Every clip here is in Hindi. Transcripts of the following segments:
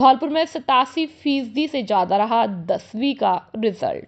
धौलपुर में 87% से ज्यादा रहा 10वीं का रिजल्ट।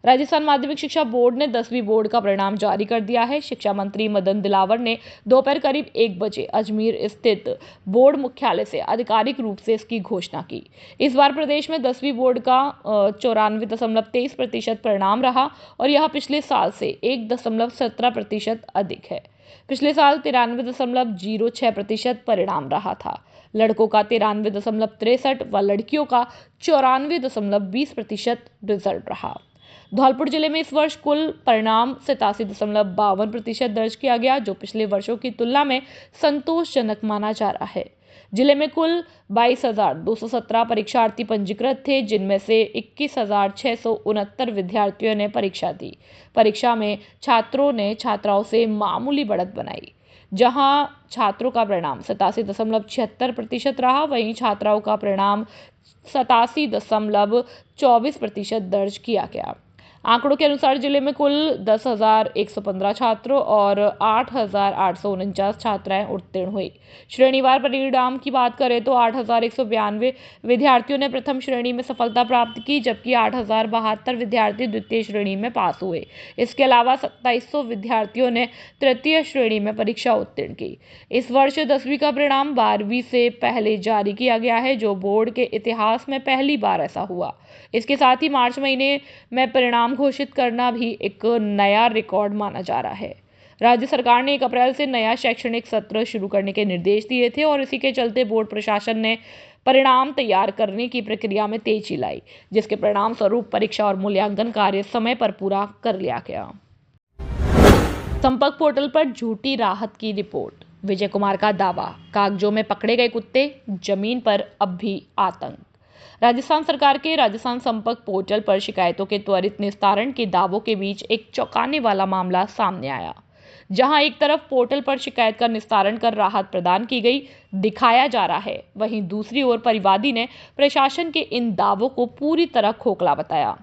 राजस्थान माध्यमिक शिक्षा बोर्ड ने 10वीं बोर्ड का परिणाम जारी कर दिया है। शिक्षा मंत्री मदन दिलावर ने दोपहर करीब 1 बजे अजमेर स्थित बोर्ड मुख्यालय से आधिकारिक रूप से इसकी घोषणा की। इस बार प्रदेश में 10वीं बोर्ड का 94.23% परिणाम रहा और यह पिछले साल से 1.17% अधिक है। पिछले साल 93.06% परिणाम रहा था। लड़कों का 93.63 व लड़कियों का 94.20% रिजल्ट रहा। धौलपुर जिले में इस वर्ष कुल परिणाम 87.52% दर्ज किया गया, जो पिछले वर्षों की तुलना में संतोषजनक माना जा रहा है। जिले में कुल 22,217 परीक्षार्थी पंजीकृत थे, जिनमें से 21,669 विद्यार्थियों ने परीक्षा दी। परीक्षा में छात्रों ने छात्राओं से मामूली बढ़त बनाई। जहां छात्रों का परिणाम 87.76% रहा, वहीं छात्राओं का परिणाम 87.24% दर्ज किया गया। आंकड़ों के अनुसार जिले में कुल 10,115 छात्रों और 8,849 छात्राएं उत्तीर्ण हुई। श्रेणीवार परिणाम की बात करें तो 8,192 विद्यार्थियों ने प्रथम श्रेणी में सफलता प्राप्त की, जबकि 8,072 विद्यार्थी द्वितीय श्रेणी में पास हुए। इसके अलावा 2,700 विद्यार्थियों ने तृतीय श्रेणी में परीक्षा उत्तीर्ण की। इस वर्ष 10वीं का परिणाम 12वीं से पहले जारी किया गया है, जो बोर्ड के इतिहास में पहली बार ऐसा हुआ। इसके साथ ही मार्च महीने में परिणाम घोषित करना भी एक नया रिकॉर्ड माना जा रहा है। राज्य सरकार ने 1 अप्रैल से नया शैक्षणिक सत्र शुरू करने के निर्देश दिए थे और इसी के चलते बोर्ड प्रशासन ने परिणाम तैयार करने की प्रक्रिया में तेजी लाई, जिसके परिणाम स्वरूप परीक्षा और मूल्यांकन कार्य समय पर पूरा कर लिया गया। संपर्क पोर्टल पर झूठी राहत की रिपोर्ट। विजय कुमार का दावा, कागजों में पकड़े गए कुत्ते, जमीन पर अब भी आतंक। राजस्थान सरकार के राजस्थान संपर्क पोर्टल पर शिकायतों के त्वरित निस्तारण के दावों के बीच एक चौंकाने वाला मामला सामने आया, जहां एक तरफ पोर्टल पर शिकायत का निस्तारण कर राहत प्रदान की गई दिखाया जा रहा है, वहीं दूसरी ओर परिवादी ने प्रशासन के इन दावों को पूरी तरह खोखला बताया।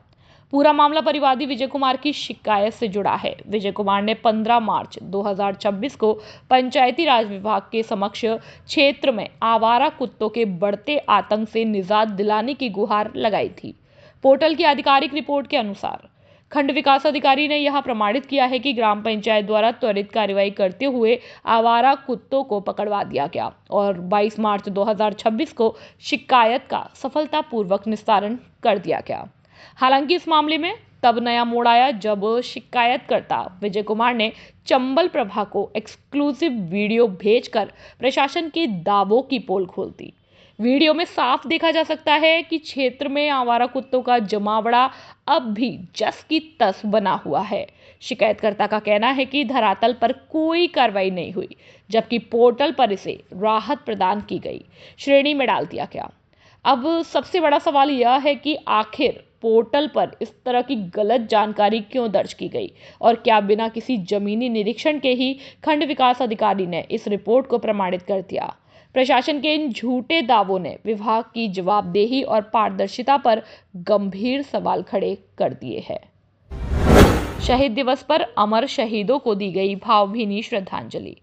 पूरा मामला परिवादी विजय कुमार की शिकायत से जुड़ा है। विजय कुमार ने 15 मार्च 2026 को पंचायती राज विभाग के समक्ष क्षेत्र में आवारा कुत्तों के बढ़ते आतंक से निजात दिलाने की गुहार लगाई थी। पोर्टल की आधिकारिक रिपोर्ट के अनुसार खंड विकास अधिकारी ने यह प्रमाणित किया है कि ग्राम पंचायत द्वारा त्वरित कार्रवाई करते हुए आवारा कुत्तों को पकड़वा दिया गया और 22 मार्च 2026 को शिकायत का सफलतापूर्वक निस्तारण कर दिया गया। हालांकि इस मामले में तब नया मोड़ आया जब शिकायतकर्ता विजय कुमार ने चंबल प्रभा को एक्सक्लूसिव वीडियो भेजकर प्रशासन के दावों की पोल खोल दी। वीडियो में साफ देखा जा सकता है कि क्षेत्र में आवारा कुत्तों का जमावड़ा अब भी जस की तस बना हुआ है। शिकायतकर्ता का कहना है कि धरातल पर कोई कार्रवाई नहीं हुई, जबकि पोर्टल पर इसे राहत प्रदान की गई, श्रेणी में डाल दिया गया। अब सबसे बड़ा सवाल यह है कि आखिर पोर्टल पर इस तरह की गलत जानकारी क्यों दर्ज की गई और क्या बिना किसी जमीनी निरीक्षण के ही खंड विकास अधिकारी ने इस रिपोर्ट को प्रमाणित कर दिया। प्रशासन के इन झूठे दावों ने विभाग की जवाबदेही और पारदर्शिता पर गंभीर सवाल खड़े कर दिए हैं। शहीद दिवस पर अमर शहीदों को दी गई भावभीनी श्रद्धांजलि।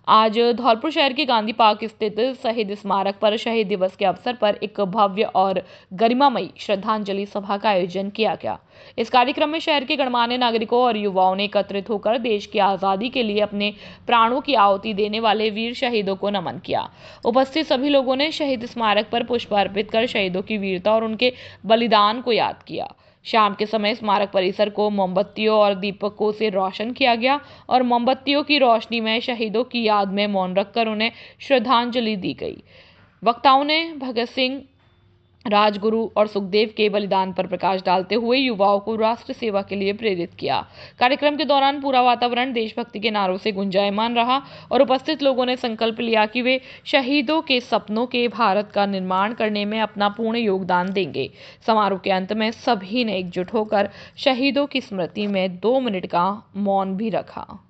आज धौलपुर शहर के गांधी पार्क स्थित शहीद स्मारक पर शहीद दिवस के अवसर पर एक भव्य और गरिमामयी श्रद्धांजलि सभा का आयोजन किया गया। इस कार्यक्रम में शहर के गणमान्य नागरिकों और युवाओं ने एकत्रित होकर देश की आज़ादी के लिए अपने प्राणों की आहुति देने वाले वीर शहीदों को नमन किया। उपस्थित सभी लोगों ने शहीद स्मारक पर पुष्प अर्पित कर शहीदों की वीरता और उनके बलिदान को याद किया। शाम के समय स्मारक परिसर को मोमबत्तियों और दीपकों से रोशन किया गया और मोमबत्तियों की रोशनी में शहीदों की याद में मौन रखकर उन्हें श्रद्धांजलि दी गई। वक्ताओं ने भगत सिंह, राजगुरु और सुखदेव के बलिदान पर प्रकाश डालते हुए युवाओं को राष्ट्र सेवा के लिए प्रेरित किया। कार्यक्रम के दौरान पूरा वातावरण देशभक्ति के नारों से गुंजायमान रहा और उपस्थित लोगों ने संकल्प लिया कि वे शहीदों के सपनों के भारत का निर्माण करने में अपना पूर्ण योगदान देंगे। समारोह के अंत में सभी ने एकजुट होकर शहीदों की स्मृति में 2 मिनट का मौन भी रखा।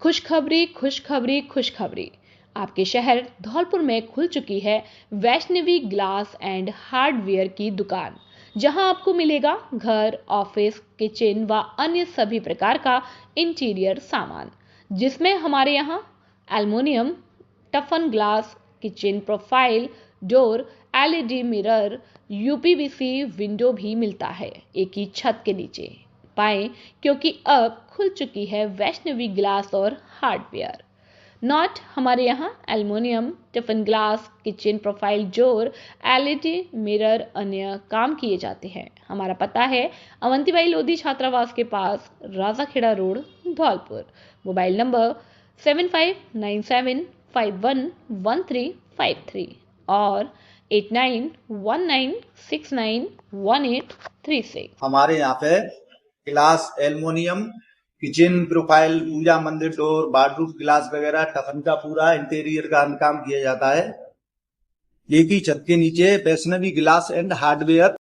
खुशखबरी, खुशखबरी, खुशखबरी। आपके शहर धौलपुर में खुल चुकी है वैष्णवी ग्लास एंड हार्डवेयर की दुकान, जहां आपको मिलेगा घर, ऑफिस, किचन व अन्य सभी प्रकार का इंटीरियर सामान, जिसमें हमारे यहाँ aluminium, toughen glass, kitchen profile, door, LED mirror, UPVC window भी मिलता है एक ही छत के नीचे। पाएं क्योंकि अब खुल चुकी है वैष्णवी ग्लास और हार्डवेयर। नॉट हमारे यहाँ aluminium, tiffin glass, kitchen profile door, LED mirror अन्य काम किए जाते हैं। हमारा पता है अवंतीबाई लोधी छात्रावास के पास, Rajakhera road, Dholpur. Mobile number 7597511353 और 8919691836। हमारे यहाँ पे ग्लास, एल्युमिनियम, किचन प्रोफाइल, पूजा मंदिर डोर, बाथरूम ग्लास वगैरह टफन का पूरा इंटीरियर का काम किया जाता है। एक ही छत के नीचे Vaishnavi glass and hardware.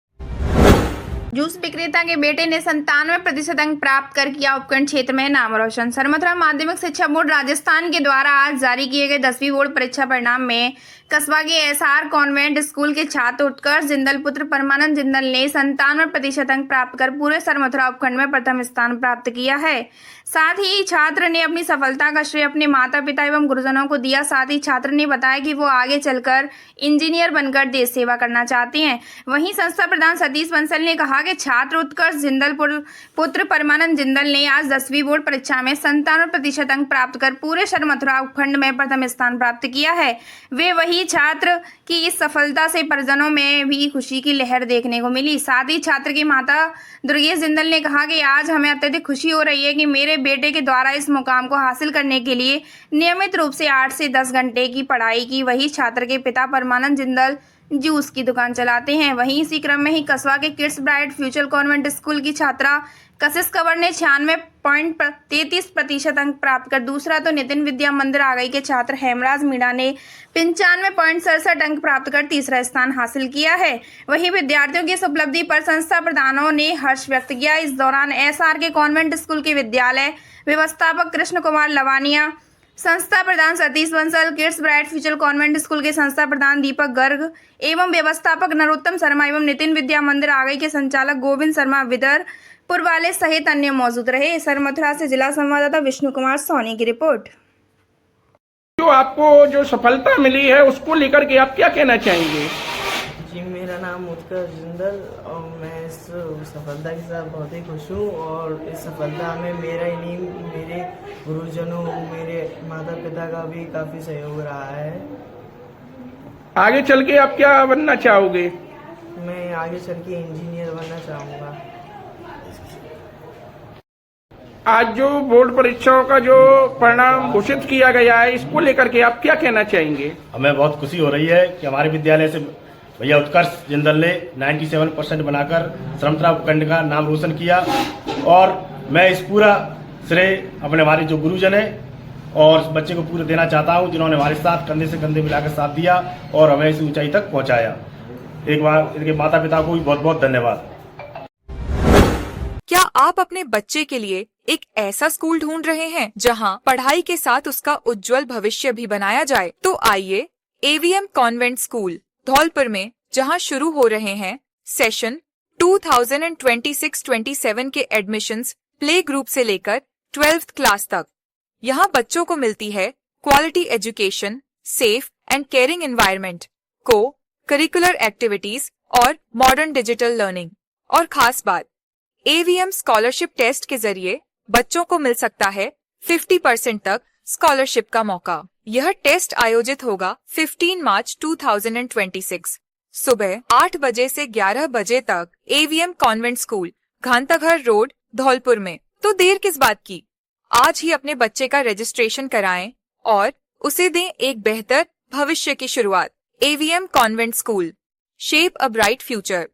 Juice विक्रेता के बेटे ने 97% अंक प्राप्त कर किया उपखंड क्षेत्र में नाम रोशन। सरमथुरा माध्यमिक शिक्षा बोर्ड राजस्थान के द्वारा आज जारी किए गए 10वीं बोर्ड परीक्षा परिणाम में कस्बा के एसआर कॉन्वेंट स्कूल के छात्र उत्कर्ष जिंदल पुत्र परमानंद जिंदल ने 97% अंक प्राप्त कर पूरे सरमथुरा उपखंड में प्रथम स्थान प्राप्त किया है। साथ ही छात्र ने अपनी सफलता का श्रेय अपने माता पिता एवं गुरुजनों को दिया। साथ ही छात्र ने बताया कि वो आगे चलकर इंजीनियर बनकर देश सेवा करना चाहते हैं। वहीं संस्था प्रधान सतीश बंसल ने कहा कि छात्र उत्कर्ष जिंदल पुत्र परमानंद जिंदल ने आज 10वीं बोर्ड परीक्षा में 97% अंक प्राप्त कर पूरे सरमथुरा उपखंड में प्रथम स्थान प्राप्त किया है। वे वही छात्र की इस सफलता से परिजनों में भी खुशी की लहर देखने को मिली। साथ ही छात्र की माता दुर्गेश जिंदल ने कहा कि आज हमें अत्यधिक खुशी हो रही है कि मेरे बेटे के द्वारा इस मुकाम को हासिल करने के लिए नियमित रूप से 8 से 10 घंटे की पढ़ाई की। वही छात्र के पिता परमानंद जिंदल जूस की दुकान चलाते हैं। वहीं इसी क्रम में ही कस्बा के kids bright future convent school की छात्रा कशिश कंवर ने 96.33% अंक प्राप्त कर दूसरा, तो नितिन विद्या मंदिर आगई के छात्र हेमराज मीणा ने 95.67 अंक प्राप्त कर तीसरा स्थान हासिल किया है। वहीं विद्यार्थियों की इस उपलब्धि पर संस्था प्रधानों ने हर्ष व्यक्त किया। इस दौरान एसआर के कॉन्वेंट स्कूल के विद्यालय व्यवस्थापक कृष्ण कुमार लवानिया, संस्था प्रधान Satish Bansal, kids bright future convent school के संस्था प्रधान दीपक गर्ग एवं व्यवस्थापक नरोत्तम शर्मा एवं नितिन विद्या मंदिर आगई के संचालक गोविंद शर्मा विदरपुर वाले सहित अन्य मौजूद रहे। सरमथुरा से जिला संवाददाता विष्णु कुमार सोनी की रिपोर्ट। जो आपको जो सफलता मिली है उसको लेकर के आप क्या कहना चाहेंगे? जी, मेरा नाम उत्कर्ष जिंदल और मैं इस सफलता के साथ बहुत ही खुश हूँ। और इस सफलता में मेरा ही नहीं, मेरे गुरुजनों, मेरे माता पिता का भी काफ़ी सहयोग रहा है। आगे चल के आप क्या बनना चाहोगे? मैं आगे चल के इंजीनियर बनना चाहूँगा। आज जो बोर्ड परीक्षाओं का जो परिणाम घोषित किया गया है, इसको लेकर के आप क्या कहना चाहेंगे? हमें बहुत खुशी हो रही है कि हमारे विद्यालय से भैया उत्कर्ष जिंदल ने 97% बनाकर सरमथुरा उपखंड का नाम रोशन किया। और मैं इस पूरा श्रेय अपने हमारे जो गुरुजन हैं और इस बच्चे को पूरा देना चाहता हूं, जिन्होंने हमारे साथ कंधे से कंधे मिलाकर साथ दिया और हमें इस ऊंचाई तक पहुंचाया। एक बार इनके माता पिता को भी बहुत बहुत धन्यवाद। क्या आप अपने बच्चे के लिए एक ऐसा स्कूल ढूंढ रहे हैं जहां पढ़ाई के साथ उसका उज्जवल भविष्य भी बनाया जाए? तो आइए एवीएम कॉन्वेंट स्कूल धौलपुर में, जहां शुरू हो रहे हैं सेशन 2026-27 के एडमिशन्स प्ले ग्रुप से लेकर 12th क्लास तक। यहां बच्चों को मिलती है quality education, safe and caring environment, को करिकुलर एक्टिविटीज और मॉडर्न डिजिटल लर्निंग। और खास बात, एवीएम स्कॉलरशिप टेस्ट के जरिए बच्चों को मिल सकता है 50% तक स्कॉलरशिप का मौका। यह टेस्ट आयोजित होगा 15 मार्च 2026 सुबह 8 बजे से 11 बजे तक AVM convent school, Ghantaghar road, Dholpur में। तो देर किस बात की, आज ही अपने बच्चे का रजिस्ट्रेशन कराएं और उसे दें एक बेहतर भविष्य की शुरुआत। AVM convent school, shape a bright future.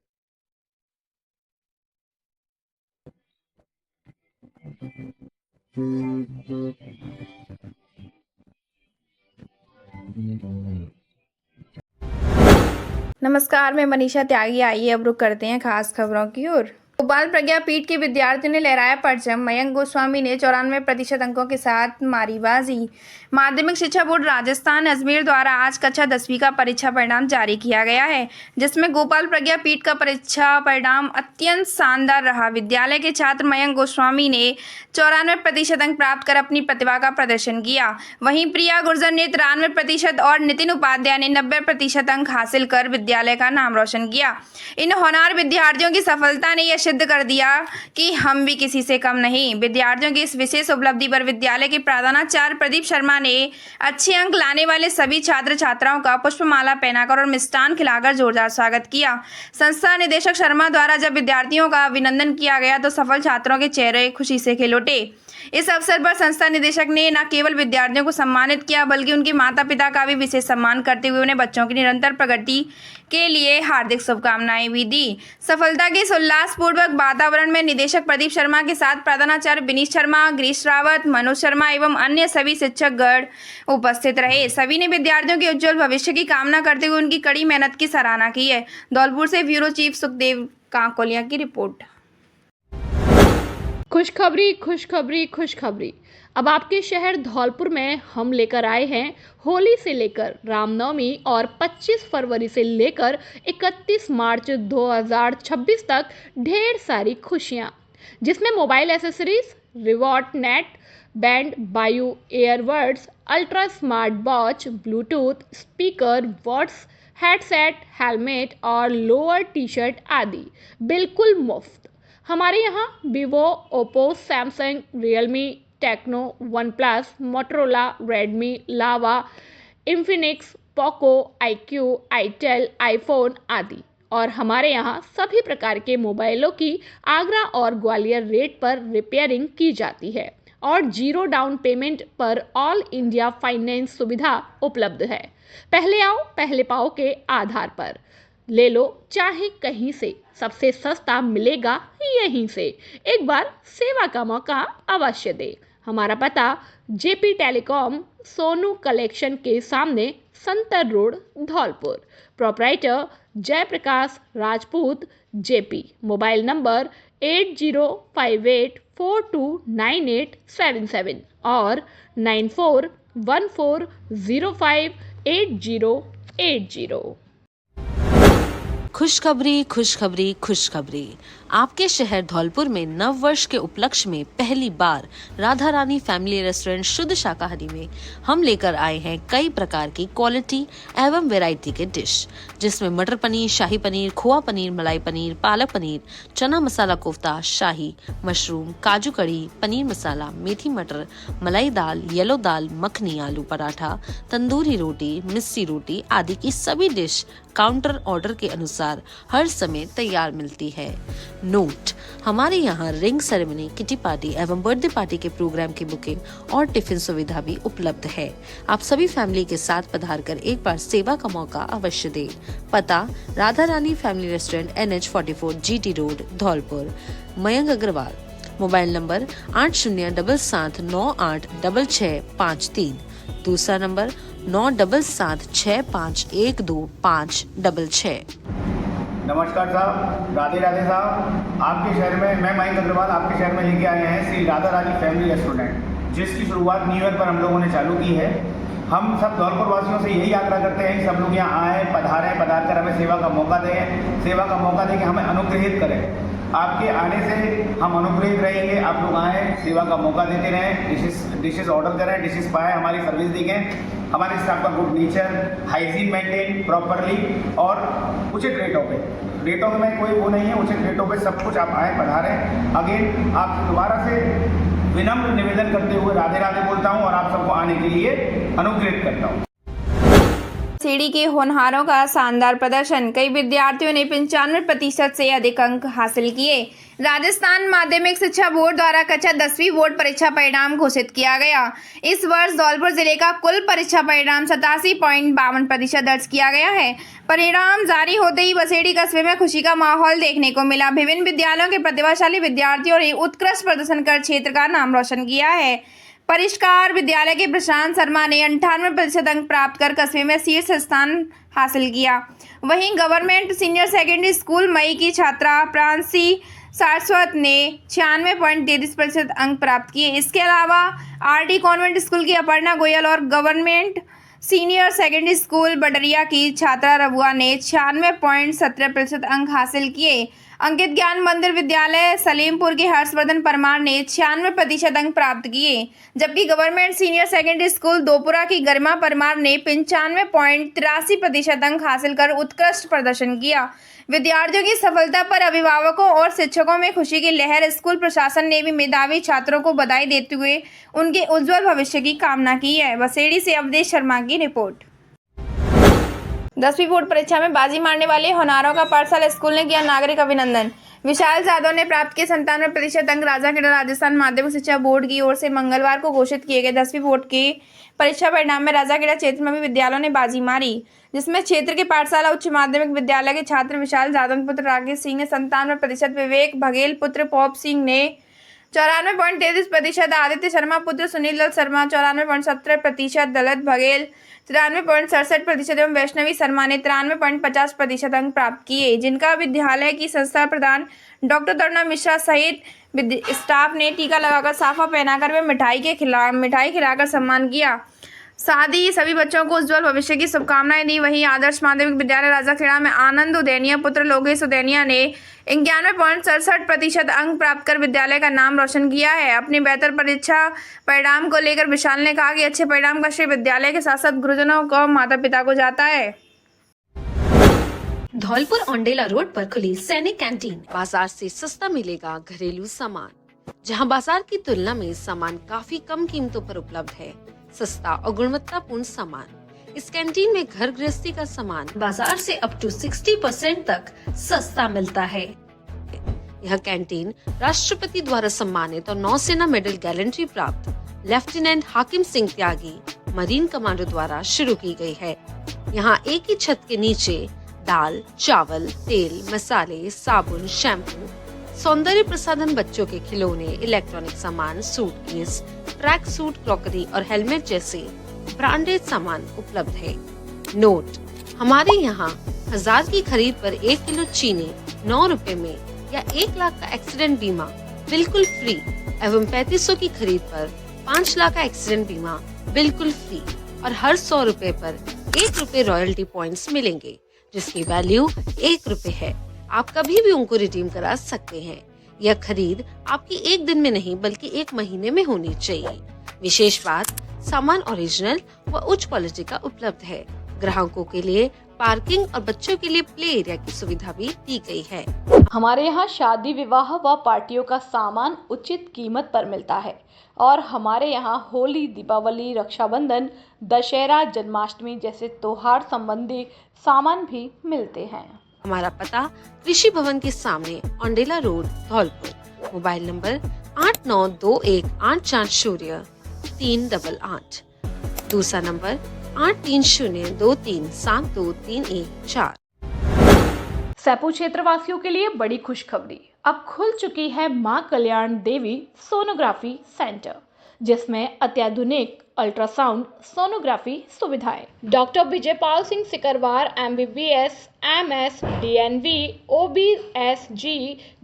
नमस्कार, मैं मनीषा त्यागी। आइए अब रुक करते हैं खास खबरों की ओर। गोपाल प्रज्ञा पीठ के विद्यार्थियों ने लहराया परचम। मयंक गोस्वामी ने 94% अंकों के साथ मारी बाजी। माध्यमिक शिक्षा बोर्ड राजस्थान अजमेर द्वारा आज कक्षा 10वीं का परीक्षा परिणाम जारी किया गया है, जिसमें गोपाल प्रज्ञा पीठ का परीक्षा परिणाम अत्यंत शानदार रहा। विद्यालय के छात्र मयंक गोस्वामी ने 94% अंक प्राप्त कर अपनी प्रतिभा का प्रदर्शन किया। वहीं प्रिया गुर्जर ने 93% और नितिन उपाध्याय ने 90% अंक हासिल कर विद्यालय का नाम रोशन किया। इन होनहार विद्यार्थियों की सफलता ने यह सिद्ध कर दिया कि हम भी किसी से कम नहीं। विद्यार्थियों की इस विशेष उपलब्धि पर विद्यालय के प्रधानाचार्य प्रदीप शर्मा ने अच्छे अंक लाने वाले सभी छात्र छात्राओं का पुष्पमाला पहनाकर और मिष्ठान खिलाकर जोरदार स्वागत किया। संस्था निदेशक शर्मा द्वारा जब विद्यार्थियों का अभिनंदन किया गया तो सफल छात्रों के चेहरे खुशी से खिल उठे। इस अवसर पर संस्था निदेशक ने न केवल विद्यार्थियों को सम्मानित किया बल्कि उनके माता पिता का भी विशेष सम्मान करते हुए उन्हें बच्चों की निरंतर प्रगति के लिए हार्दिक शुभकामनाएं भी दी। सफलता के इस उल्लासपूर्वक वातावरण में निदेशक प्रदीप शर्मा के साथ प्रधानाचार्य विनीत शर्मा, गिरीश रावत, मनोज शर्मा एवं अन्य सभी शिक्षकगण उपस्थित रहे। सभी ने विद्यार्थियों के उज्जवल भविष्य की कामना करते हुए उनकी कड़ी मेहनत की सराहना की है। धौलपुर से ब्यूरो चीफ सुखदेव काकोलिया की रिपोर्ट। खुशखबरी खुशखबरी खुशखबरी। अब आपके शहर धौलपुर में हम लेकर आए हैं होली से लेकर रामनवमी और 25 फरवरी से लेकर 31 मार्च 2026 तक ढेर सारी खुशियां, जिसमें mobile accessories, reward net, band, बायू airbuds, ultra smart watch, bluetooth speaker, वॉट्स, हेडसेट, हेलमेट और लोअर टी शर्ट आदि बिल्कुल मुफ्त। हमारे यहाँ Vivo, Oppo, Samsung, Realme, Tecno, OnePlus, Motorola, Redmi, Lava, Infinix, Poco, iQOO, itel, iPhone आदि। और हमारे यहाँ सभी प्रकार के मोबाइलों की आगरा और ग्वालियर रेट पर रिपेयरिंग की जाती है और 0 डाउन पेमेंट पर ऑल इंडिया फाइनेंस सुविधा उपलब्ध है। पहले आओ पहले पाओ के आधार पर ले लो, चाहे कहीं से, सबसे सस्ता मिलेगा यहीं से। एक बार सेवा का मौका अवश्य दे। हमारा पता जेपी टेलीकॉम, सोनू कलेक्शन के सामने, Santar road, Dholpur. Proprietor Jaiprakash Rajput, JP. Mobile number 8058429877 और 9414058080। खुशखबरी खुशखबरी खुशखबरी। आपके शहर धौलपुर में नव वर्ष के उपलक्ष्य में पहली बार राधा रानी फैमिली रेस्टोरेंट शुद्ध शाकाहारी में हम लेकर आए हैं कई प्रकार की क्वालिटी एवं वैरायटी के डिश, जिसमें मटर पनीर, शाही पनीर, खोआ पनीर, मलाई पनीर, पालक पनीर, चना मसाला कोफ्ता, शाही मशरूम, काजू कड़ी, पनीर मसाला, मेथी मटर, मलाई दाल, येलो दाल, मखनी, आलू पराठा, तंदूरी रोटी, मिस्सी रोटी आदि की सभी डिश काउंटर ऑर्डर के अनुसार हर समय तैयार मिलती है। नोट: हमारे यहाँ रिंग सेरेमनी, किटी पार्टी एवं बर्थडे पार्टी के प्रोग्राम की बुकिंग और टिफिन सुविधा भी उपलब्ध है। आप सभी फैमिली के साथ पधार कर एक बार सेवा का मौका अवश्य दें। पता: Radha Rani family restaurant, NH44, GT road, Dholpur. Mayank Agarwal. Mobile number 8077986653। दूसरा नंबर 9776512566। नमस्कार साहब, राधे राधे साहब। आपके शहर में मैं मयंक अग्रवाल आपके शहर में लेके आए हैं श्री राधा रानी फैमिली रेस्टोरेंट, जिसकी शुरुआत न्यू ईयर पर हम लोगों ने चालू की है। हम सब धौलपुर वासियों से यही आग्रह करते हैं कि सब लोग यहाँ आएँ, पधारें, पधार कर हमें सेवा का मौका दें, सेवा का मौका दें कि हमें अनुग्रहित करें। आपके आने से हम अनुग्रहित रहेंगे। आप लोग आएँ, सेवा का मौका देते रहें, डिशेस ऑर्डर करें, डिशेस पाएँ, हमारी सर्विस देखें। हमारे स्टाफ का good nature, hygiene maintain properly और उचित रेटों में कोई वो नहीं है, उचित रेटों पे सब कुछ। आप आए, पधारें। अगेन आप दोबारा से विनम्र निवेदन करते हुए राधे राधे बोलता हूँ और आप सबको आने के लिए अनुग्रहित करता हूँ। सीडी के होनहारों का शानदार प्रदर्शन, कई विद्यार्थियों ने 95% से अधिक अंक हासिल किए। राजस्थान माध्यमिक शिक्षा बोर्ड द्वारा कक्षा 10वीं बोर्ड परीक्षा परिणाम घोषित किया गया। इस वर्ष धौलपुर जिले का कुल परीक्षा परिणाम 87.52% दर्ज किया गया है। परिणाम जारी होते ही बसेड़ी कस्बे में खुशी का माहौल देखने को मिला। विभिन्न विद्यालयों के प्रतिभाशाली विद्यार्थियों ने उत्कृष्ट प्रदर्शन कर क्षेत्र का नाम रोशन किया है। परिष्कार विद्यालय के प्रशांत शर्मा ने 98% अंक प्राप्त कर कस्बे में शीर्ष स्थान हासिल किया। वहीं गवर्नमेंट सीनियर सेकेंडरी स्कूल मई की छात्रा प्रांशी सारस्वत ने 96.33% अंक प्राप्त किए। इसके अलावा आरडी कॉन्वेंट स्कूल की अपर्णा गोयल और government senior secondary school Badariya की छात्रा रबुआ ने 96.17% अंक हासिल किए। अंकित ज्ञान मंदिर विद्यालय सलीमपुर के हर्षवर्धन परमार ने 96% अंक प्राप्त किए, जबकि गवर्नमेंट सीनियर सेकेंडरी स्कूल दोपुरा की गरिमा परमार ने 95.83% अंक हासिल कर उत्कृष्ट प्रदर्शन किया। विद्यार्थियों की सफलता पर अभिभावकों और शिक्षकों में खुशी की लहर। स्कूल प्रशासन ने भी मेधावी छात्रों को बधाई देते हुए उनके उज्जवल भविष्य की कामना की है। बसेड़ी से अवधेश शर्मा की रिपोर्ट। 10वीं बोर्ड परीक्षा में बाजी मारने वाले होनारों का पाठशाला स्कूल ने किया नागरिक अभिनंदन। विशाल जाधव ने प्राप्त किए 97% अंक। राजाखेड़ा राजस्थान माध्यमिक शिक्षा बोर्ड की ओर से मंगलवार को घोषित किए गए 10वीं बोर्ड के परीक्षा परिणाम में राजाखेड़ा क्षेत्र में भी विद्यालयों ने बाजी मारी, जिसमें क्षेत्र के पाठशाला उच्च माध्यमिक विद्यालय के छात्र विशाल जाधव पुत्र राकेश सिंह ने 97%, विवेक बघेल पुत्र पॉप सिंह ने 94.33%, आदित्य शर्मा पुत्र सुनील दल शर्मा 94.17%, दलत बघेल 93.67% एवं वैष्णवी शर्मा ने 93.50% अंक प्राप्त किए, जिनका विद्यालय की संस्था प्रधान डॉक्टर तरुणा मिश्रा सहित स्टाफ ने टीका लगाकर साफा पहनाकर वे मिठाई खिलाकर सम्मान किया। साथ ही सभी बच्चों को उज्जवल भविष्य की शुभकामनाएं दी। वहीं आदर्श माध्यमिक विद्यालय राजाखेड़ा में आनंद उदैनिया पुत्र लोकेश उदैनिया ने 91.67% अंक प्राप्त कर विद्यालय का नाम रोशन किया है। अपनी बेहतर परीक्षा परिणाम को लेकर विशाल ने कहा कि अच्छे परिणाम का श्रेय विद्यालय के साथ साथ गुरुजनों को माता पिता को जाता है। धौलपुर औंडेला रोड पर खुली सैनिक कैंटीन। बाजार से सस्ता मिलेगा घरेलू सामान, जहां बाजार की तुलना में सामान काफी कम कीमतों पर उपलब्ध है। सस्ता और गुणवत्तापूर्ण सामान। इस कैंटीन में घर गृहस्थी का सामान बाजार से अप टू 60% तक सस्ता मिलता है। यह कैंटीन राष्ट्रपति द्वारा सम्मानित और नौसेना मेडल गैलेंट्री प्राप्त लेफ्टिनेंट हाकिम सिंह त्यागी मरीन कमांडो द्वारा शुरू की गई है। यहाँ एक ही छत के नीचे दाल, चावल, तेल, मसाले, साबुन, शैम्पू, सौंदर्य प्रसाधन, बच्चों के खिलौने, इलेक्ट्रॉनिक सामान, सूटकेस, ट्रैक सूट, क्रॉकरी और हेलमेट जैसे ब्रांडेड सामान उपलब्ध है। नोट: हमारे यहाँ 1000 की खरीद पर 1 किलो चीनी 9 रुपए में या 1 लाख का एक्सीडेंट बीमा बिल्कुल फ्री एवं 3500 की खरीद पर 5 लाख का एक्सीडेंट बीमा बिल्कुल फ्री और हर 100 रुपए पर 1 रुपए रॉयल्टी पॉइंट्स मिलेंगे, जिसकी वैल्यू 1 रुपए है। आप कभी भी उनको रिडीम करा सकते हैं। यह खरीद आपकी 1 दिन में नहीं बल्कि 1 महीने में होनी चाहिए। विशेष बात, सामान ओरिजिनल व उच्च क्वालिटी का उपलब्ध है। ग्राहकों के लिए पार्किंग और बच्चों के लिए प्ले एरिया की सुविधा भी दी गई है। हमारे यहाँ शादी विवाह व पार्टियों का सामान उचित कीमत पर मिलता है और हमारे यहाँ होली, दीपावली, रक्षाबंधन, दशहरा, जन्माष्टमी जैसे त्योहार संबंधी सामान भी मिलते हैं। हमारा पता कृषि भवन के सामने Aundela road, Dholpur. Mobile number 8928840388। दूसरा नंबर 8302372314। सैपू क्षेत्रवासियों के लिए बड़ी खुशखबरी। अब खुल चुकी है मां कल्याण देवी सोनोग्राफी सेंटर, जिसमें अत्याधुनिक अल्ट्रासाउंड सोनोग्राफी सुविधाएं। Doctor Vijaypal Singh Sikarwar MBBS, MS, DNV, OBSG,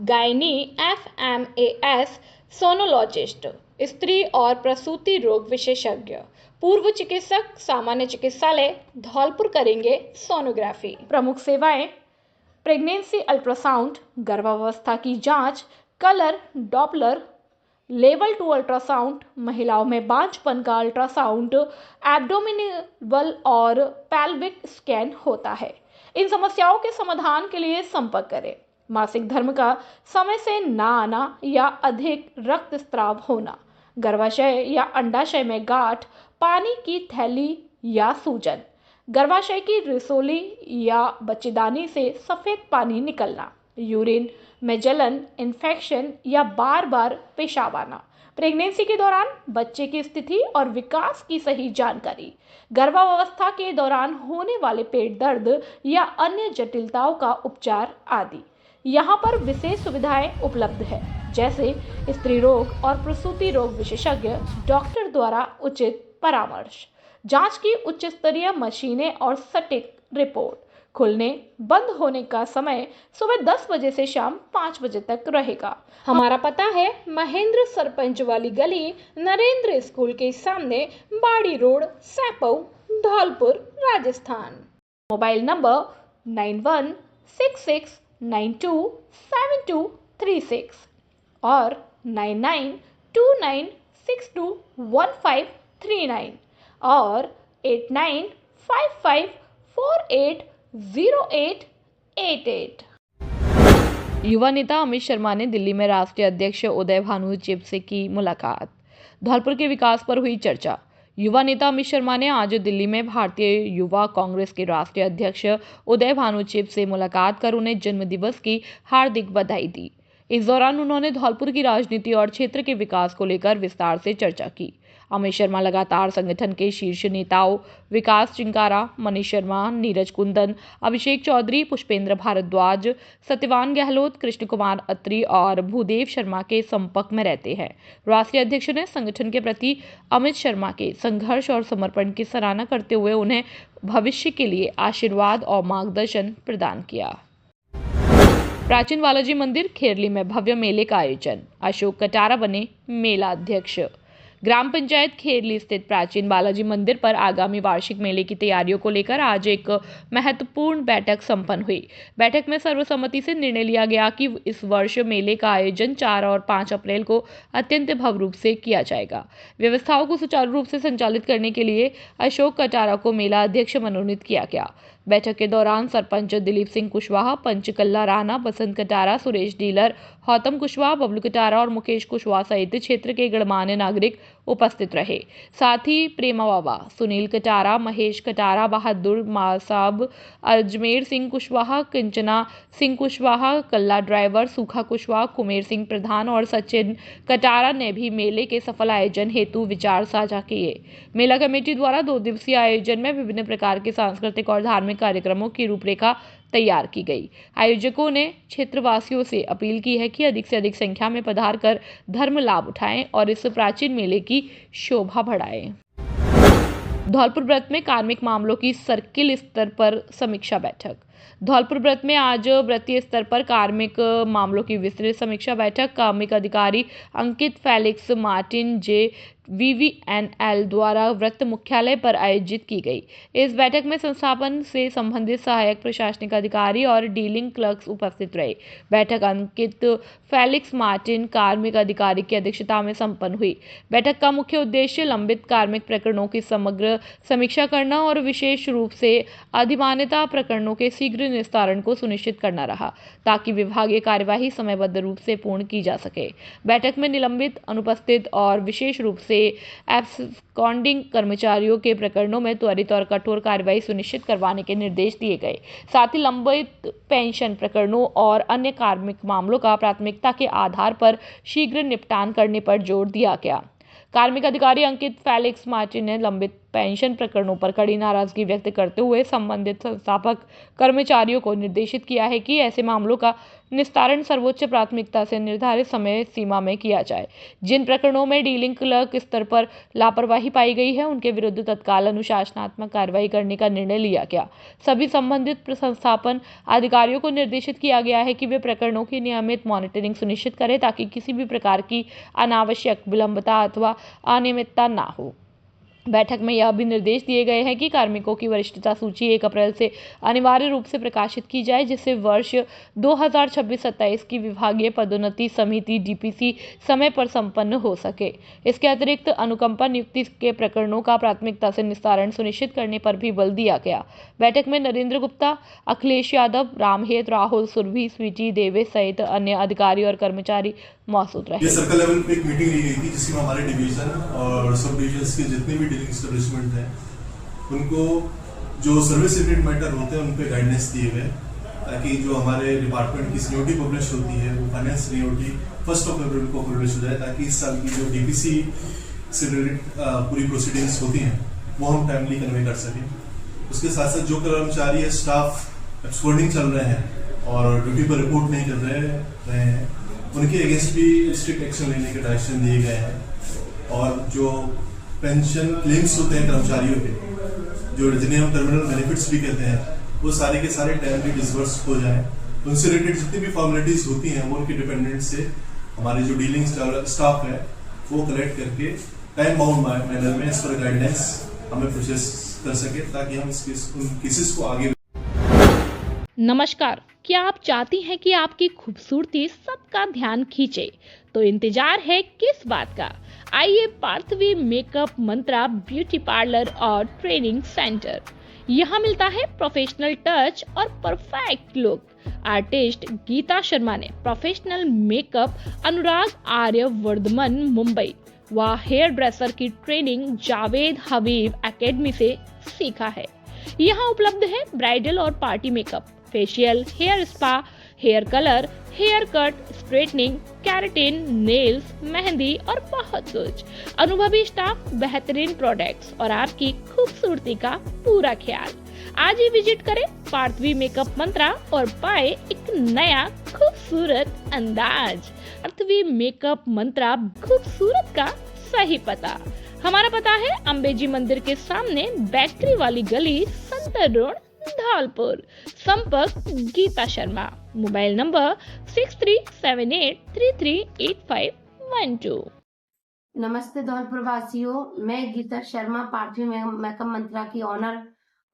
gynae, FMAS, sonologist, स्त्री और प्रसूति रोग विशेषज्ञ, पूर्व चिकित्सक, सामान्य चिकित्सालय धौलपुर करेंगे सोनोग्राफी। प्रमुख सेवाएं: प्रेगनेंसी अल्ट्रासाउंड, गर्भावस्था की जांच, कलर, डॉपलर, लेवल 2 अल्ट्रासाउंड, महिलाओं में बांझपन का अल्ट्रासाउंड, एब्डोमिनल और पेल्विक स्कैन होता है। इन समस्याओं के समाधान के लिए संपर्क करें। मासिक धर्म का समय से ना आना या अधिक रक्तस्राव होना, गर्भाशय या अंडाशय में गांठ, पानी की थैली या सूजन, गर्भाशय की रिसोली या बच्चेदानी से सफेद पानी निकलना, यूरिन में जलन, इन्फेक्शन या बार बार पेशाब आना, प्रेगनेंसी के दौरान बच्चे की स्थिति और विकास की सही जानकारी, गर्भावस्था के दौरान होने वाले पेट दर्द या अन्य जटिलताओं का उपचार आदि। यहाँ पर विशेष सुविधाएं उपलब्ध है। जैसे स्त्री रोग और प्रसूति रोग विशेषज्ञ डॉक्टर द्वारा उचित परामर्श, जांच की उच्च स्तरीय मशीनें और सटीक रिपोर्ट। खुलने बंद होने का समय सुबह 10 बजे से शाम 5 बजे तक रहेगा। हमारा पता है महेंद्र सरपंच वाली गली, नरेंद्र स्कूल के सामने, बाड़ी road, Saipau, Dholpur, Rajasthan. Mobile number 9166927236 और 9929621539 और 8955480888। युवा नेता अमित शर्मा ने दिल्ली में राष्ट्रीय अध्यक्ष उदय भानु चिब से की मुलाकात। धौलपुर के विकास पर हुई चर्चा। युवा नेता अमित शर्मा ने आज दिल्ली में भारतीय युवा कांग्रेस के राष्ट्रीय अध्यक्ष उदय भानु चिब से मुलाकात कर उन्हें जन्मदिवस की हार्दिक बधाई दी। इस दौरान उन्होंने धौलपुर की राजनीति और क्षेत्र के विकास को लेकर विस्तार से चर्चा की। अमित शर्मा लगातार संगठन के शीर्ष नेताओं विकास चिंकारा, मनीष शर्मा, नीरज कुंदन, अभिषेक चौधरी, पुष्पेंद्र भारद्वाज, सत्यवान गहलोत, कृष्ण कुमार अत्री और भूदेव शर्मा के संपर्क में रहते हैं। राष्ट्रीय अध्यक्ष ने संगठन के प्रति अमित शर्मा के संघर्ष और समर्पण की सराहना करते हुए उन्हें भविष्य के लिए आशीर्वाद और मार्गदर्शन प्रदान किया। प्राचीन बालाजी मंदिर खेरली में भव्य मेले का आयोजन, अशोक कटारा बने मेला अध्यक्ष। ग्राम पंचायत खेरली स्थित प्राचीन बालाजी मंदिर पर आगामी वार्षिक मेले की तैयारियों को लेकर आज एक महत्वपूर्ण बैठक संपन्न हुई। बैठक में सर्वसम्मति से निर्णय लिया गया कि इस वर्ष मेले का आयोजन 4 और 5 अप्रैल को अत्यंत भव्य रूप से किया जाएगा। व्यवस्थाओं को सुचारू रूप से संचालित करने के लिए अशोक कटारा को मेला अध्यक्ष मनोनीत किया गया। बैठक के दौरान सरपंच दिलीप सिंह कुशवाहा, पंच कल्ला राणा, बसंत कटारा, सुरेश डीलर, गौतम कुशवाहा, बबलू कटारा और मुकेश कुशवाहा सहित क्षेत्र के गणमान्य नागरिक उपस्थित रहे। साथ ही प्रेमा बाबा, सुनील कटारा, महेश कटारा, बहादुर मासाब, अजमेर सिंह कुशवाहा, कंचना सिंह कुशवाहा, कल्ला ड्राइवर, सूखा कुशवाहा, कुमेर सिंह प्रधान और सचिन कटारा ने भी मेले के सफल आयोजन हेतु विचार साझा किए। मेला कमेटी द्वारा 2 दिवसीय आयोजन में विभिन्न प्रकार के सांस्कृतिक और धार्मिक कार्यक्रमों की रूपरेखा तैयार की गई। आयोजकों ने क्षेत्रवासियों से अपील की है कि अधिक से अधिक संख्या में पधार कर धर्म लाभ उठाएं और इस प्राचीन मेले की शोभा बढ़ाएं। धौलपुर व्रत में कार्मिक मामलों की सर्किल स्तर पर समीक्षा बैठक। धौलपुर व्रत में आज व्रतीय स्तर पर कार्मिक मामलों की विस्तृत समीक्षा बैठक कार्मिक अधिकारी अंकित फेलिक्स मार्टिन जे VVNL द्वारा व्रत मुख्यालय पर आयोजित की गई। इस बैठक में संस्थापन से संबंधित सहायक प्रशासनिक अधिकारी और डीलिंग क्लर्क्स उपस्थित रहे। बैठक अंकित फेलिक्स मार्टिन कार्मिक अधिकारी की अध्यक्षता में संपन्न हुई। बैठक का मुख्य उद्देश्य लंबित कार्मिक प्रकरणों की समग्र समीक्षा करना और विशेष रूप से अधिमान्यता प्रकरणों के शीघ्र निस्तारण को सुनिश्चित करना रहा, ताकि विभागीय कार्यवाही समयबद्ध रूप से पूर्ण की जा सके। बैठक में निलंबित, अनुपस्थित और विशेष रूप से एब्सकॉन्डिंग कर्मचारियों के प्रकरणों में त्वरित और कठोर कार्रवाई सुनिश्चित करवाने के निर्देश दिए गए। साथ ही लंबित पेंशन प्रकरणों और अन्य कार्मिक मामलों का प्राथमिकता के आधार पर शीघ्र निपटान करने पर जोर दिया गया। कार्मिक अधिकारी अंकित फेलिक्स मार्टिन ने लंबित पेंशन प्रकरणों पर कड़ी नाराजगी व्यक्त करते हुए संबंधित संस्थापक कर्मचारियों को निर्देशित किया है कि ऐसे मामलों का निस्तारण सर्वोच्च प्राथमिकता से निर्धारित समय सीमा में किया जाए। जिन प्रकरणों में डीलिंग क्लर्क स्तर पर लापरवाही पाई गई है, उनके विरुद्ध तत्काल अनुशासनात्मक कार्रवाई करने का निर्णय लिया गया। सभी संबंधित संस्थापन अधिकारियों को निर्देशित किया गया है कि वे प्रकरणों की नियमित मॉनिटरिंग सुनिश्चित करें, ताकि किसी भी प्रकार की अनावश्यक विलंबता अथवा अनियमितता न हो। बैठक में यह भी निर्देश दिए गए हैं कि कार्मिकों की वरिष्ठता सूची 1 अप्रैल से अनिवार्य रूप से प्रकाशित की जाए, जिससे वर्ष 2026-27 की विभागीय पदोन्नति समिति DPC समय पर संपन्न हो सके। इसके अतिरिक्त अनुकंपा नियुक्ति के प्रकरणों का प्राथमिकता से निस्तारण सुनिश्चित करने पर भी बल दिया गया। बैठक में नरेंद्र गुप्ता, अखिलेश यादव, रामहेत, राहुल सुरभि, स्वीटी देवेश सहित अन्य अधिकारी और कर्मचारी मौजूद रहे। ये सर्कल लेवल पे एक मीटिंग ली गई थी, जिसमें हमारे डिवीजन और सब डिविजन्स के जितने भी डीलिंग एस्टेब्लिशमेंट हैं, उनको जो सर्विस रिलेटेड मैटर होते हैं उन पे गाइडेंस दिए गए, ताकि जो हमारे डिपार्टमेंट की सीओटी पब्लिश होती है वो फाइनेंस सीओटी 1 अप्रैल को पब्लिश हो जाए, ताकि इस साल की जो DPC से रिलेटेड पूरी प्रोसीडिंग्स होती हैं वो हम टाइमली कन्वे कर सकें। उसके साथ साथ जो कर्मचारी है, स्टाफ एब्सकॉन्डिंग चल रहे हैं और ड्यूटी पर रिपोर्ट नहीं कर रहे हैं, उनके अगेंस्ट भी स्ट्रिक्ट एक्शन लेने के डायरेक्शन दिए गए हैं। और जो पेंशन क्लेम्स होते हैं कर्मचारियों के, जो जिन्हें हम टर्मिनल बेनिफिट्स भी कहते हैं, वो सारे के सारे टाइमली डिसबर्स हो जाए। उनसे रिलेटेड जितनी भी फॉर्मेलिटीज होती हैं वो उनके डिपेंडेंट से हमारे जो डीलिंग स्टाफ है वो कलेक्ट करके टाइम बाउंड मैनर में इस पर गाइडेंस हमें प्रोसेस कर सके, ताकि हम उन केसेस को आगे। नमस्कार, क्या आप चाहती हैं कि आपकी खूबसूरती सबका ध्यान खींचे? तो इंतजार है किस बात का? आइए Parthvi makeup Mantra beauty parlour और ट्रेनिंग सेंटर। यहाँ मिलता है प्रोफेशनल टच और perfect look. Artist Geeta Sharma ने प्रोफेशनल मेकअप अनुराग आर्य वर्धमान मुंबई व हेयर ड्रेसर की ट्रेनिंग जावेद हबीब एकेडमी से सीखा है। यहाँ उपलब्ध है ब्राइडल और party makeup, facial, hair spa, hair colour, hair cut, straightening, keratin, nails, mehndi और बहुत कुछ। अनुभवी स्टाफ, बेहतरीन प्रोडक्ट्स और आपकी खूबसूरती का पूरा ख्याल। आज ही विजिट करें पार्थवी मेकअप मंत्रा और पाए एक नया खूबसूरत अंदाज। पार्थवी मेकअप मंत्रा, खूबसूरत का सही पता। हमारा पता है अंबेजी मंदिर के सामने बेकरी वाली गली, संतर रोड, धौलपुर। संपर्क गीता शर्मा। Mobile number 6378338512। नमस्ते धौलपुर वासियों, मैं गीता शर्मा पार्थवी मेकअप मंत्रा की ऑनर।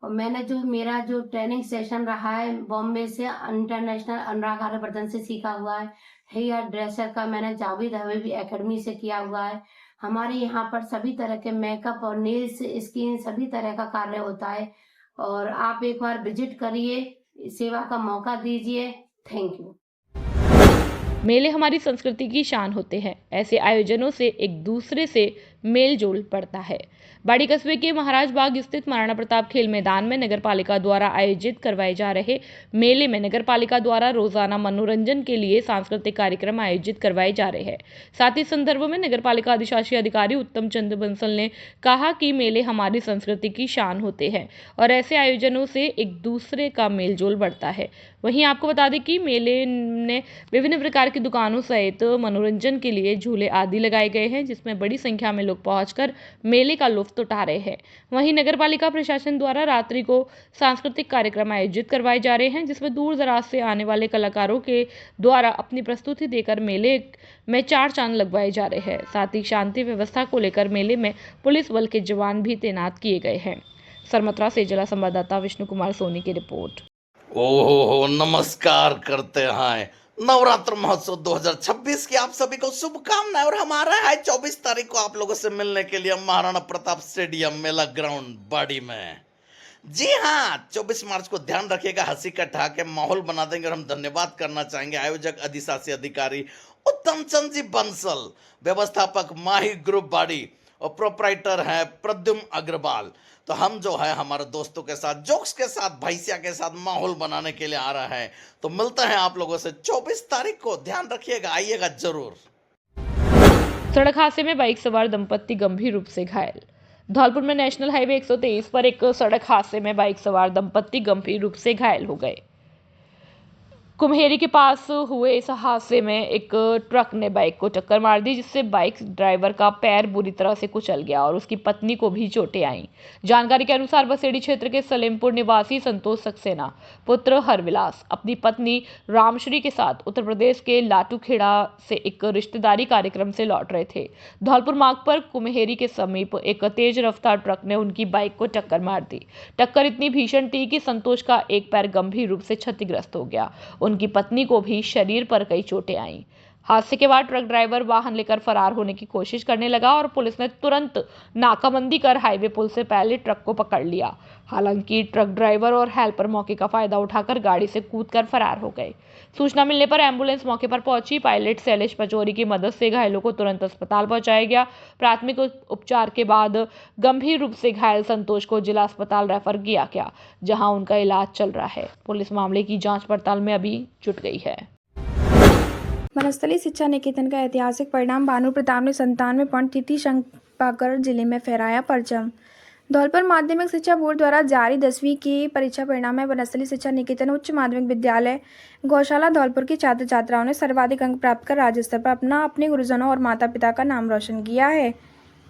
और मैंने मेरा ट्रेनिंग सेशन रहा है बॉम्बे से इंटरनेशनल अनुराग आर्य वर्धमान से सीखा हुआ है। हेयर ड्रेसर का मैंने जावेद हबीब एकेडमी से किया हुआ है। हमारे यहाँ पर सभी तरह के मेकअप और नेल्स, स्किन सभी तरह का कार्य होता है और आप एक बार विजिट करिए, सेवा का मौका दीजिए। Thank you. मेले हमारी संस्कृति की शान होते हैं। ऐसे आयोजनों से एक दूसरे से मेल जोल बढ़ता है। बाड़ी कस्बे के महाराज बाग स्थित महाराणा प्रताप खेल मैदान में नगरपालिका द्वारा आयोजित करवाए जा रहे मेले में नगरपालिका द्वारा रोजाना मनोरंजन के लिए सांस्कृतिक कार्यक्रम आयोजित करवाए जा रहे हैं। साथ ही संदर्भ में नगरपालिका अधिशासी अधिकारी उत्तम चंद्र बंसल ने कहा कि मेले हमारी संस्कृति की शान होते हैं और ऐसे आयोजनों से एक दूसरे का मेलजोल बढ़ता है। वहीं आपको बता दें कि मेले में विभिन्न प्रकार की दुकानों सहित मनोरंजन के लिए झूले आदि लगाए गए हैं, जिसमें बड़ी संख्या में लोग पहुंचकर मेले का लुत्फ उठा रहे हैं। वहीं नगरपालिका प्रशासन द्वारा रात्रि को सांस्कृतिक कार्यक्रम आयोजित करवाए जा रहे हैं, जिसमें दूर दराज से आने वाले कलाकारों के द्वारा अपनी प्रस्तुति देकर मेले में चार चांद लगवाए जा रहे हैं। साथ ही शांति व्यवस्था को लेकर मेले में पुलिस बल के जवान भी तैनात किए गए हैं। सरमथुरा से जिला संवाददाता विष्णु कुमार सोनी की रिपोर्ट। ओहो, नमस्कार करते हैं। नवरात्र महोत्सव 2026 की आप सभी को शुभकामनाएं। और हमारा है 24 तारीख को आप लोगों से मिलने के लिए महाराणा प्रताप स्टेडियम मेला ग्राउंड बाड़ी में। जी हाँ, 24 मार्च को ध्यान रखिएगा, हंसी का ठहाके माहौल बना देंगे। और हम धन्यवाद करना चाहेंगे आयोजक अधिशासी अधिकारी उत्तम चंद जी बंसल, व्यवस्थापक माही ग्रुप बाड़ी और प्रोपराइटर है प्रद्युम्न अग्रवाल। तो हम जो है हमारे दोस्तों के साथ, जोक्स के साथ, भैंसिया के साथ माहौल बनाने के लिए आ रहा है। तो मिलते हैं आप लोगों से 24 तारीख को। ध्यान रखिएगा, आइएगा जरूर। सड़क हादसे में बाइक सवार दंपत्ति गंभीर रूप से घायल। धौलपुर में नेशनल हाईवे 123 पर एक सड़क हादसे में बाइक सवार दंपत्ति गंभीर रूप से घायल हो गए। कुम्हेरी के पास हुए इस हादसे में एक ट्रक ने बाइक को टक्कर मार दी, जिससे बाइक ड्राइवर का पैर बुरी तरह से कुचल गया और उसकी पत्नी को भी चोटें आईं। जानकारी के अनुसार बसेड़ी क्षेत्र के सलेमपुर निवासी संतोष सक्सेना पुत्र हरविलास अपनी पत्नी रामश्री के साथ उत्तर प्रदेश के लाटूखेड़ा से एक रिश्तेदारी कार्यक्रम से लौट रहे थे। धौलपुर मार्ग पर कुम्हेरी के समीप एक तेज रफ्तार ट्रक ने उनकी बाइक को टक्कर मार दी। टक्कर इतनी भीषण थी कि संतोष का एक पैर गंभीर रूप से क्षतिग्रस्त हो गया। उनकी पत्नी को भी शरीर पर कई चोटें आईं। हादसे के बाद ट्रक ड्राइवर वाहन लेकर फरार होने की कोशिश करने लगा और पुलिस ने तुरंत नाकाबंदी कर हाईवे पुल से पहले ट्रक को पकड़ लिया। हालांकि ट्रक ड्राइवर और हेल्पर मौके का फायदा उठाकर गाड़ी से कूदकर फरार हो गए। सूचना मिलने पर एम्बुलेंस मौके पर पहुंची। पायलट शैलेश पचौरी की मदद से घायलों को तुरंत अस्पताल पहुंचाया गया। प्राथमिक उपचार के बाद गंभीर रूप से घायल संतोष को जिला अस्पताल रेफर किया गया, जहां उनका इलाज चल रहा है। पुलिस मामले की जांच पड़ताल में अभी जुट गई है। वनस्थली शिक्षा निकेतन का ऐतिहासिक परिणाम भानु प्रताप ने 97 पॉइंट तिथि अंक पाकर जिले में फहराया परचम। धौलपुर माध्यमिक शिक्षा बोर्ड द्वारा जारी 10वीं की परीक्षा परिणाम में वनस्थली शिक्षा निकेतन उच्च माध्यमिक विद्यालय गौशाला धौलपुर के छात्र छात्राओं ने सर्वाधिक अंक प्राप्त कर राज्य स्तर पर अपने गुरुजनों और माता पिता का नाम रोशन किया है।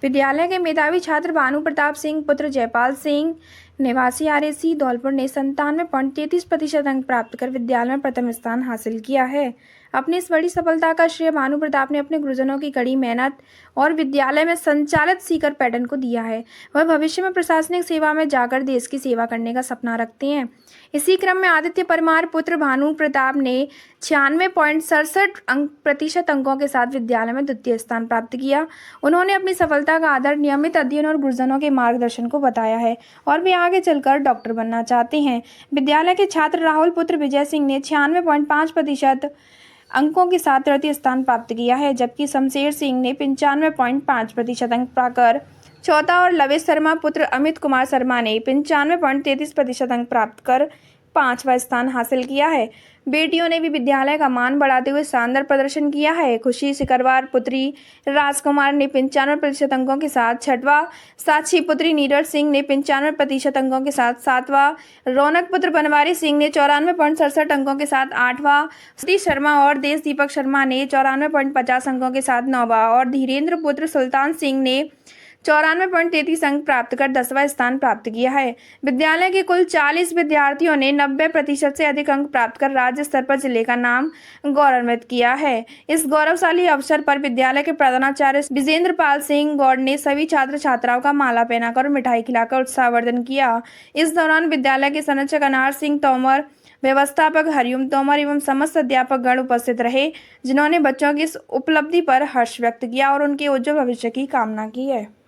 विद्यालय के मेधावी छात्र भानु प्रताप सिंह पुत्र जयपाल सिंह निवासी आरएसी धौलपुर ने 97.33% अंक प्राप्त कर विद्यालय में प्रथम स्थान हासिल किया है। अपनी इस बड़ी सफलता का श्रेय भानु प्रताप ने अपने गुरुजनों की कड़ी मेहनत और विद्यालय में संचालित सीकर पैटर्न को दिया है। वह भविष्य में प्रशासनिक सेवा में जाकर देश की सेवा करने का सपना रखते हैं। इसी क्रम में आदित्य परमार पुत्र भानु प्रताप ने 96.67% अंकों के साथ विद्यालय में द्वितीय स्थान प्राप्त किया। उन्होंने अपनी सफलता का आधार नियमित अध्ययन और गुरुजनों के मार्गदर्शन को बताया है और वे आगे चलकर डॉक्टर बनना चाहते हैं। विद्यालय के छात्र राहुल पुत्र विजय सिंह ने 96.5% अंकों के साथ तृतीय स्थान प्राप्त किया है, जबकि शमशेर सिंह ने 95.5% अंक पाकर चौथा और लवेश शर्मा पुत्र अमित कुमार शर्मा ने 95.33% अंक प्राप्त कर 5वां स्थान हासिल किया है। बेटियों ने भी विद्यालय का मान बढ़ाते हुए शानदार प्रदर्शन किया है। खुशी सिकरवार पुत्री राजकुमार ने 95% अंकों के साथ 6वां, साक्षी पुत्री नीरज सिंह ने 95% अंकों के साथ 7वां, रौनक पुत्र बनवारी सिंह ने 94.67 अंकों के साथ 8वां, सतीश शर्मा और देश दीपक शर्मा ने 94.50 अंकों के साथ 9वां और धीरेन्द्र पुत्र सुल्तान सिंह ने 94.33 अंक प्राप्त कर 10वां स्थान प्राप्त किया है। विद्यालय के कुल 40 विद्यार्थियों ने 90% से अधिक अंक प्राप्त कर राज्य स्तर पर जिले का नाम गौरवान्वित किया है। इस गौरवशाली अवसर पर विद्यालय के प्रधानाचार्य विजेंद्र पाल सिंह गौड़ ने सभी छात्र छात्राओं का माला पहनाकर और मिठाई खिलाकर उत्साहवर्धन किया। इस दौरान विद्यालय के संरक्षक अनार सिंह तोमर, व्यवस्थापक हरिओम तोमर एवं समस्त अध्यापक गण उपस्थित रहे, जिन्होंने बच्चों की इस उपलब्धि पर हर्ष व्यक्त किया और उनके उज्जवल भविष्य की कामना की है।